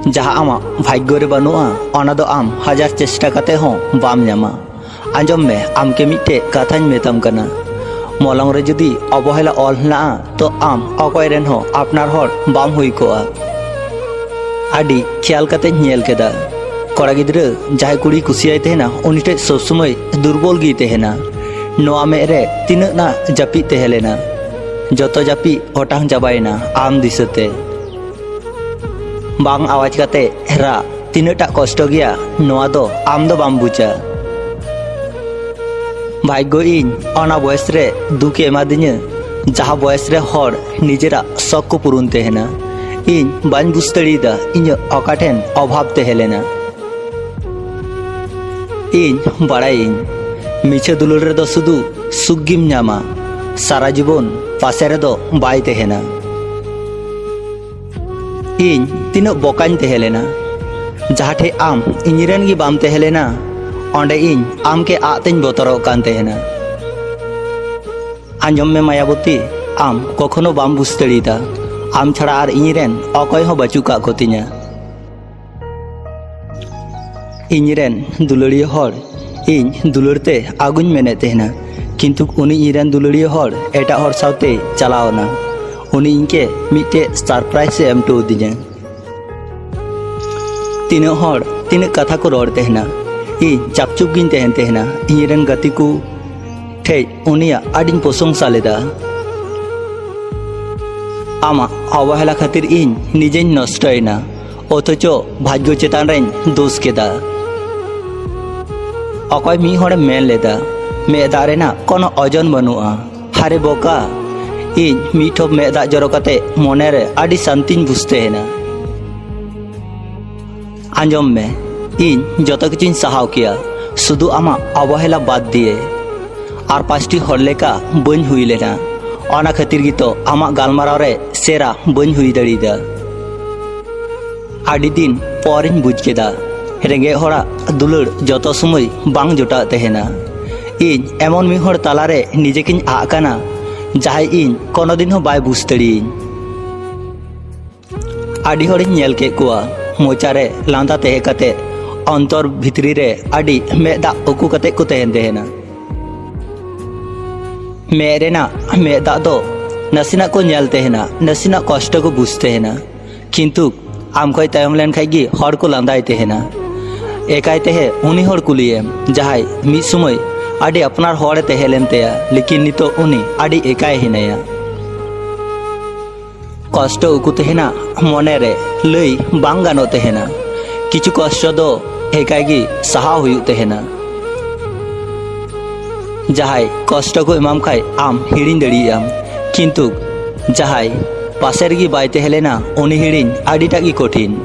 जहाँ आमा भाग्य रे बनुआ ओना दो आम हजार चेष्टा काते हों बाम ᱧᱟᱢᱟ। आंजम में आम के मिट्टे कथाñ मेताम कना मलंग रे जुदी अवहेला ऑल ना तो आम अकय रेन हो आपनार हर बाम हुई कोआ। आडी ख्याल काते नेल केदा कड़ा गिद्रा जहां कुड़ी कुसियाय तेहना उनी ठे सब समय दुर्बल गी तेहना नोआ में रे तिना ना जापी तेहलेना जतो जापी ओटांग चाबायना आम दिसते बांग आवाज काते रा तिनाटा कष्ट गया नोआ दो आम दो बाम बुचा। भाग्य इन ओना बयस रे दुख एमादिnya जहां बयस रे हर निजेरा शक को पुरुन तेहना इन बाñ बुझ दाड़ीदा इᱧ अकाठेन अभाव तेहलेना। इन बाड़ाइन मिछे दुलुर रे दो सुदु सुगिम ᱧᱟᱢᱟ सारा जीवन पासे रे दो बाय तेहना। इन तीन बोकाñ तेहलेना जहां ठे आम इñरेन गी बाम तेहलेना ओंडे इन आम के आतेñ बतरो कान तेहना। आंजम में मायावती आम कखनो बाम बुझ दाड़ीदा आम छाड़ा आर इñरेन अकय हो बाचु का कोतिña। इñरेन दुलड़िया हर इन दुलड़ते आगुñ मेने तेहना किंतु उनी इñरेन दुलड़िया हर एटा हर सावते चलावना उनी इनके मिट्टे सरप्राइज एम टोदिña। तीन हर तीन कथा को रोड तेहना इन चापचुप गिन तेहन तेहना इñरेन गति को ठे उनिया आडिन प्रशंसा लेदा। आमा अवहेला खातिर इन निजेñ नष्टयना अथच भाग्य चेतान रेñ दोष केदा। अकय मी हड़े मेन लेदा मेदा रेना कोनो ओजन बनुआ हारे बोका इन मीठोप मेदा जरो काते मने रे आडी शांतिñ बुझतेहना। आंजम में इन जतो किछुñ साहाव किया शुधु आमा अवहेला बाद दिए आर पाँचटी हर लेका बñ हुई लेना ओना खातिर गितो आमा गालमाराव रे सेरा बñ हुई दाड़ीदा। आडी दिन पोरिñ बुझ केदा रेंगे हड़ा दुलड़ जतो समय बांग जोटा तेहना इन एमन मी हड़ तालारे निजेकिñ आकाना जहां इन कोनो दिन हो बाय बुझ दाड़ीñ। आडी हड़िñ नेल के कुआ मोचारे लांदा तेहे काते अंतर भितरी रे आडी मेदा उकु काते को तेहन तेहना। मेरेना मेदा दो नसीना को नेल तेहना नसीना कष्ट को बुझ तेहना किंतु आम खय तायम लेन खायगी हड़ को लांदाय तेहना एकाय तेहे उनी हड़ कुलियेम जहाय मिद समय आडी अपनार हड़े तेहेलेन तेया लेकिन नितो उनी आडी एकाय हिनाया। कष्ट उकु तेहना मने रे लई बांग गानो तेहना किछु कष्ट दो एकायगी साहा हुयु तेहना। जहाय कष्ट को एमाम खाय आम हिड़िñ दाड़ियाम किंतु जहाय पासे रेगी बाय तेहलेना उनी हिड़िñ आडीटागी कठिन।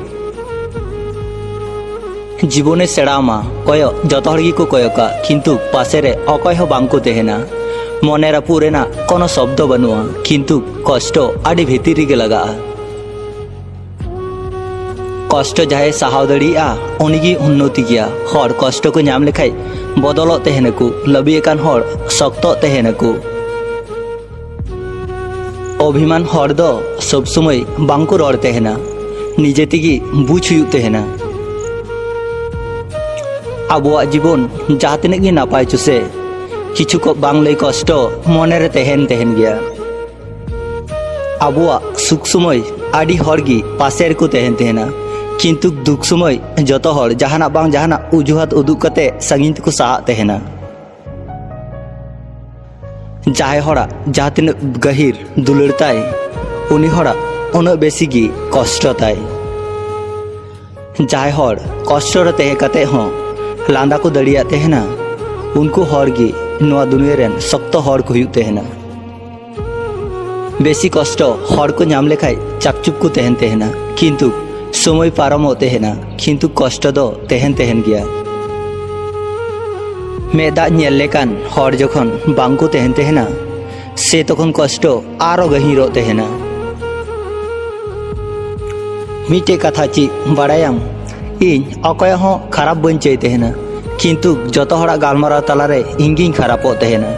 जीवने सेड़ामा कय जतो हड़गी को कयका किंतु पासे रे अकय हो बांग को तेहना मने रापुरेना कोनो शब्द बनुआ किंतु कष्ट आडी भितरी गे लगा। कष्ट जहाय साहाव दाड़िया उनीगी उन्नति गया हर कष्ट को नाम लेखाय बदलो तेहनकु लबियकान हर शक्त तेहनकु। अभिमान हर दो सब समय बांको रड़ तेहना निजे तेगी बुझ हुयु तेहना। आबुआ जीवन जहाँ तिनाग गे नापाय चुसे किछु को बांग लई कष्ट मने रे तेहन तेहन गया। आबुआ सुख समय आडी हड़गी पासेर को तेहन तेहना किंतु दुख समय जतो हड़ जहाना बांग जहाना उजुहात उदुग कते सागिन को साहा तेहना। जहाय हड़ा जहाँ तीन गहिर दुलड़ताय उनी हड़ा उना बेसी गी कष्ट ताय। जहाय हड़ कष्ट रे तेहे काते हों लांदा को दाड़िया तेहना उनको हड़ गी नोआ दुनिया रेन शक्त हड़ को हुयु तेहना। बेसी कष्ट हड़ को नाम लेखाय चापचुप को तेहन तेहना किंतु समय पारमो तेहना किंतु कष्ट दो तेहन तेहन गया। मेदा नेल लेकान हड़ जखन बांग को तेहन तेहना से तखन कष्ट आरो गहिरो तेहना। मिटे कथा ची बाड़ायाम इन अकय हो खराब बñ चाय तेहना किंतु जतो हड़ा गालमाराव तालारे इंगिñ खराबो तेहना।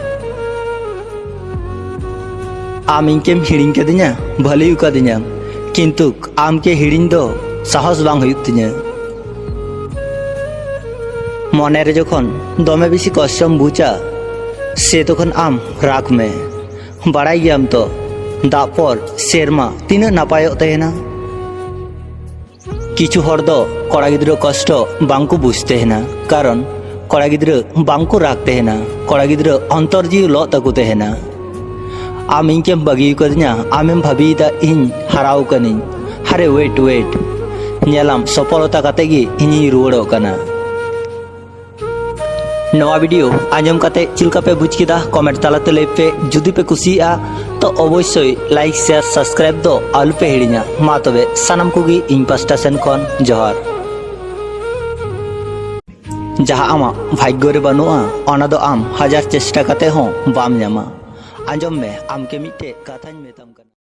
आम इनकेम हिड़िñ केदिña भले कादिña किंतु आम के हिड़िñ दो সাহস বাং হুᱭᱩᱜ তিᱧᱟ মনের যখন দমে বেশি কষ্টম বুঝা সে তখন আম রাগ মে বাড়াই গিয়াম তো দাগ পর সেরমা তিনা নাপায়ক তাহেনা কিছু হর দো কড়া গিদ্রা কষ্ট বাংকু বুঝতে হেনা কারণ কড়া গিদ্রা বাংকু রাগ তেহেনা কড়া গিদ্রা অন্তর জিউ ল তাকু তেহেনা आम इनकेम बगी कदिया आमेम भाबीदा इन हराव कनिन हरे वेट नेलाम सफलता काते गी इनी रुवड़ो कना नवा वीडियो आंजम काते चिलका पे बुझ किदा कमेंट तालाते लई पे जुदी पे कुसिया तो अवश्य लाइक शेयर सब्सक्राइब दो आलू पे हिड़िया मा तबे सानाम कुगी इन पास्टा सेन खन जोहार जहाँ आमा भाग्य रे बानुआ ओना दो आम हजार चेष्टा काते हों बाम ᱧᱟᱢᱟ आंजम में आम के मिट्टे कथाñ मेताम